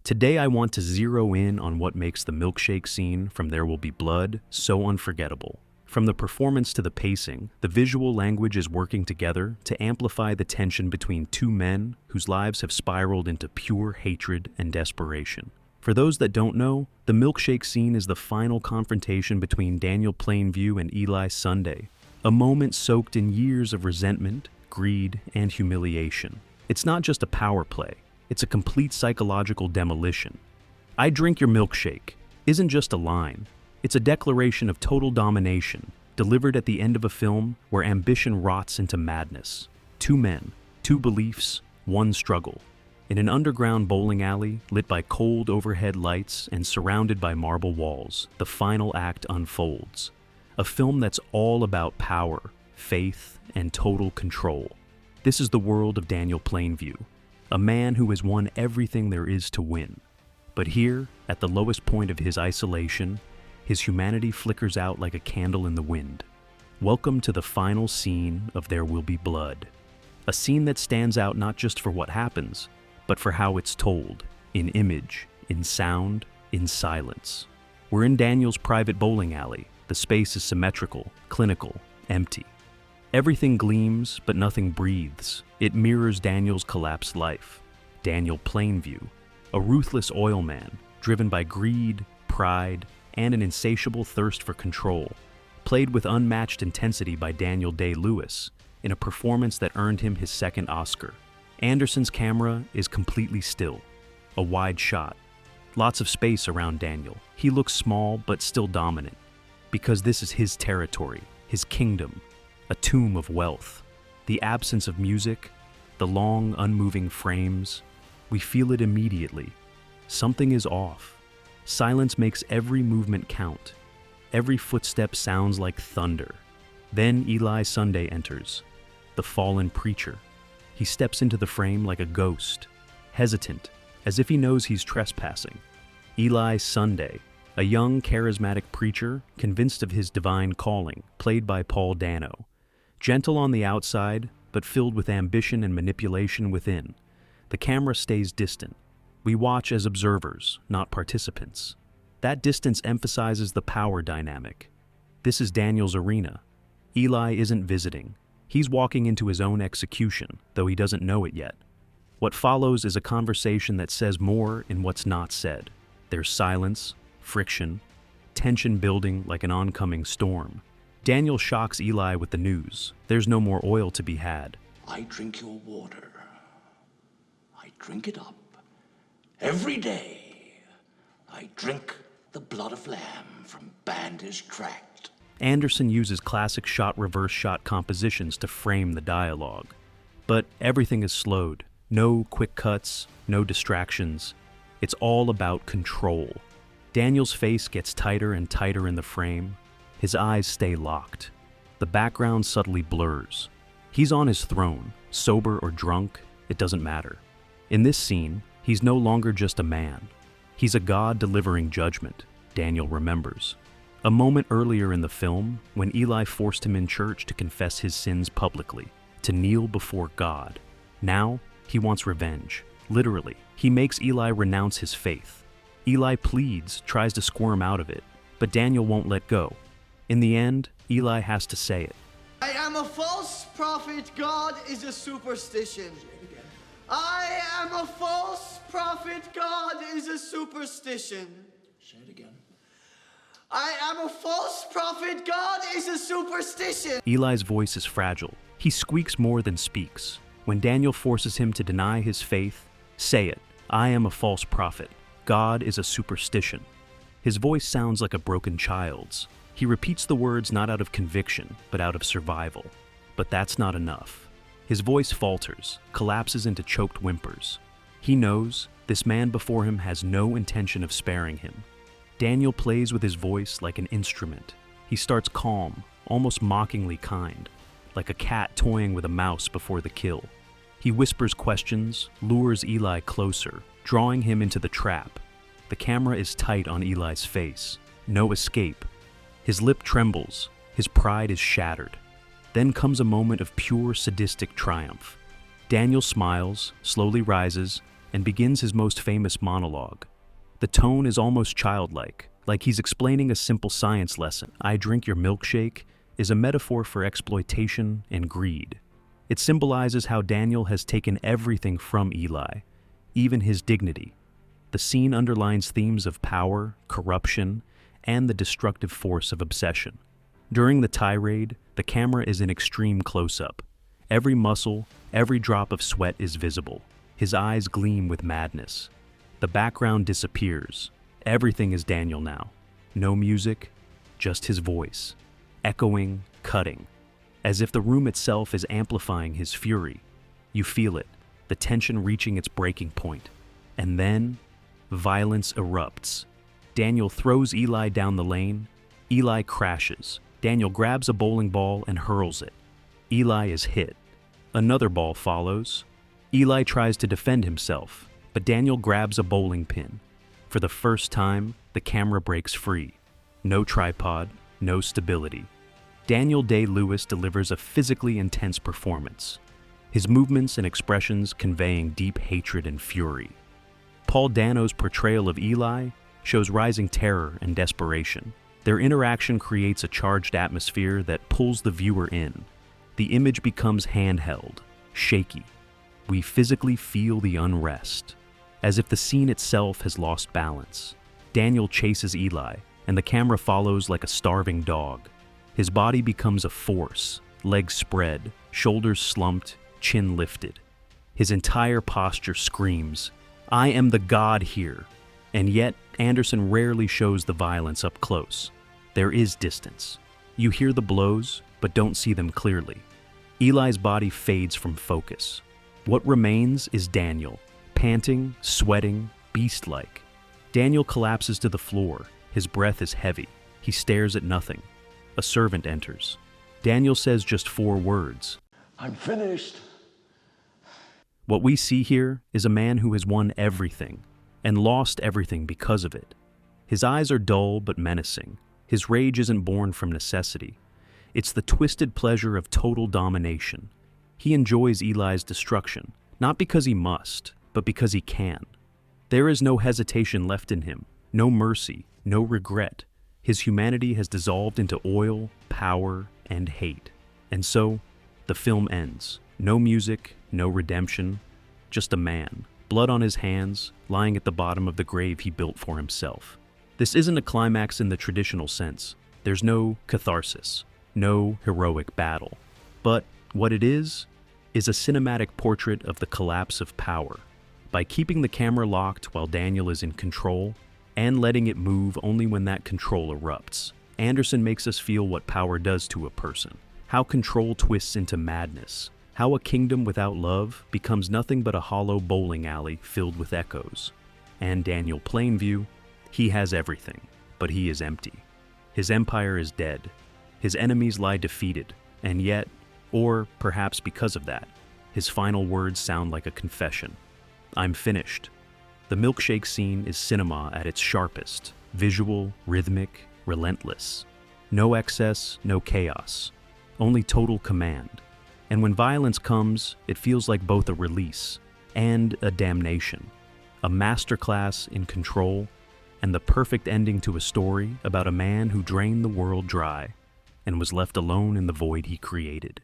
Today I want to zero in on what makes the milkshake scene from There Will Be Blood so unforgettable. From the performance to the pacing, the visual language is working together to amplify the tension between two men whose lives have spiraled into pure hatred and desperation. For those that don't know, the milkshake scene is the final confrontation between Daniel Plainview and Eli Sunday, a moment soaked in years of resentment, greed, and humiliation. It's not just a power play, it's a complete psychological demolition. "I drink your milkshake" isn't just a line, it's a declaration of total domination, delivered at the end of a film where ambition rots into madness. Two men, two beliefs, one struggle. In an underground bowling alley, lit by cold overhead lights and surrounded by marble walls, the final act unfolds. A film that's all about power, faith, and total control. This is the world of Daniel Plainview, a man who has won everything there is to win. But here, at the lowest point of his isolation, his humanity flickers out like a candle in the wind. Welcome to the final scene of There Will Be Blood. A scene that stands out not just for what happens, but for how it's told, in image, in sound, in silence. We're in Daniel's private bowling alley. The space is symmetrical, clinical, empty. Everything gleams, but nothing breathes. It mirrors Daniel's collapsed life. Daniel Plainview, a ruthless oilman, driven by greed, pride, and an insatiable thirst for control, played with unmatched intensity by Daniel Day-Lewis in a performance that earned him his second Oscar. Anderson's camera is completely still, a wide shot. Lots of space around Daniel. He looks small but still dominant, because this is his territory, his kingdom, a tomb of wealth. The absence of music, the long, unmoving frames, we feel it immediately. Something is off. Silence makes every movement count. Every footstep sounds like thunder. Then Eli Sunday enters, the fallen preacher. He steps into the frame like a ghost, hesitant, as if he knows he's trespassing. Eli Sunday, a young, charismatic preacher convinced of his divine calling, played by Paul Dano. Gentle on the outside, but filled with ambition and manipulation within. The camera stays distant. We watch as observers, not participants. That distance emphasizes the power dynamic. This is Daniel's arena. Eli isn't visiting. He's walking into his own execution, though he doesn't know it yet. What follows is a conversation that says more in what's not said. There's silence, friction, tension building like an oncoming storm. Daniel shocks Eli with the news. There's no more oil to be had. "I drink your water. I drink it up. Every day, I drink the blood of lamb from bandaged tract." Anderson uses classic shot-reverse shot compositions to frame the dialogue. But everything is slowed. No quick cuts, no distractions. It's all about control. Daniel's face gets tighter and tighter in the frame. His eyes stay locked. The background subtly blurs. He's on his throne, sober or drunk, it doesn't matter. In this scene, he's no longer just a man. He's a god delivering judgment, Daniel remembers. A moment earlier in the film, when Eli forced him in church to confess his sins publicly, to kneel before God. Now, he wants revenge. Literally, he makes Eli renounce his faith. Eli pleads, tries to squirm out of it, but Daniel won't let go. In the end, Eli has to say it. "I am a false prophet. God is a superstition. I am a false prophet. God is a superstition. Say it again. I am a false prophet. God is a superstition." Eli's voice is fragile. He squeaks more than speaks. When Daniel forces him to deny his faith, say it. "I am a false prophet. God is a superstition." His voice sounds like a broken child's. He repeats the words not out of conviction, but out of survival. But that's not enough. His voice falters, collapses into choked whimpers. He knows this man before him has no intention of sparing him. Daniel plays with his voice like an instrument. He starts calm, almost mockingly kind, like a cat toying with a mouse before the kill. He whispers questions, lures Eli closer, drawing him into the trap. The camera is tight on Eli's face. No escape. His lip trembles. His pride is shattered. Then comes a moment of pure sadistic triumph. Daniel smiles, slowly rises, and begins his most famous monologue. The tone is almost childlike, like he's explaining a simple science lesson. "I drink your milkshake" is a metaphor for exploitation and greed. It symbolizes how Daniel has taken everything from Eli, even his dignity. The scene underlines themes of power, corruption, and the destructive force of obsession. During the tirade, the camera is in extreme close-up. Every muscle, every drop of sweat is visible. His eyes gleam with madness. The background disappears. Everything is Daniel now. No music, just his voice, echoing, cutting, as if the room itself is amplifying his fury. You feel it, the tension reaching its breaking point. And then, violence erupts. Daniel throws Eli down the lane. Eli crashes. Daniel grabs a bowling ball and hurls it. Eli is hit. Another ball follows. Eli tries to defend himself, but Daniel grabs a bowling pin. For the first time, the camera breaks free. No tripod, no stability. Daniel Day-Lewis delivers a physically intense performance, his movements and expressions conveying deep hatred and fury. Paul Dano's portrayal of Eli shows rising terror and desperation. Their interaction creates a charged atmosphere that pulls the viewer in. The image becomes handheld, shaky. We physically feel the unrest, as if the scene itself has lost balance. Daniel chases Eli, and the camera follows like a starving dog. His body becomes a force, legs spread, shoulders slumped, chin lifted. His entire posture screams, "I am the god here." And yet, Anderson rarely shows the violence up close. There is distance. You hear the blows, but don't see them clearly. Eli's body fades from focus. What remains is Daniel, panting, sweating, beast-like. Daniel collapses to the floor. His breath is heavy. He stares at nothing. A servant enters. Daniel says just 4 words. "I'm finished." What we see here is a man who has won everything and lost everything because of it. His eyes are dull but menacing. His rage isn't born from necessity. It's the twisted pleasure of total domination. He enjoys Eli's destruction, not because he must, but because he can. There is no hesitation left in him, no mercy, no regret. His humanity has dissolved into oil, power, and hate. And so, the film ends. No music, no redemption, just a man, blood on his hands, lying at the bottom of the grave he built for himself. This isn't a climax in the traditional sense. There's no catharsis, no heroic battle. But what it is a cinematic portrait of the collapse of power. By keeping the camera locked while Daniel is in control, and letting it move only when that control erupts, Anderson makes us feel what power does to a person, how control twists into madness, how a kingdom without love becomes nothing but a hollow bowling alley filled with echoes. And Daniel Plainview, he has everything, but he is empty. His empire is dead. His enemies lie defeated, and yet, or perhaps because of that, his final words sound like a confession. "I'm finished." The milkshake scene is cinema at its sharpest, visual, rhythmic, relentless. No excess, no chaos, only total command. And when violence comes, it feels like both a release and a damnation, a masterclass in control, and the perfect ending to a story about a man who drained the world dry and was left alone in the void he created.